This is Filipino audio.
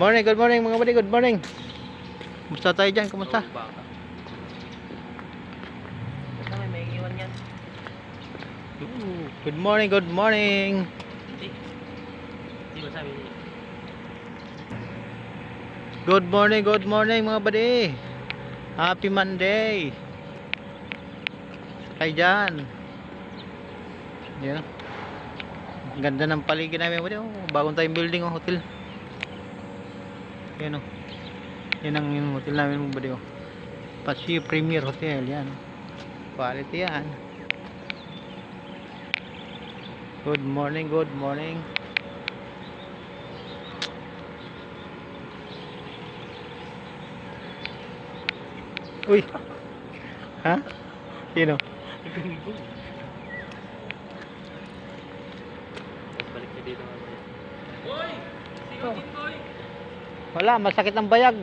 Morning, good morning mga buddy, good morning. Kumusta tayo dyan? Kumusta? May iwan yan. Good morning, good morning. Hindi ba sabi niya? Good morning mga buddy. Happy Monday. Sakay dyan. Yan. Ang ganda ng paligid namin buddy. Bagong tayong building o hotel. Yan o. Yan ang yung hotel namin mga buddy o. Paseo Premier Hotel. Yan. Quality yan. Good morning, good morning. Uy. Ha? Sino? Balik niya dito mamaya. Wala, masakit ang bayag.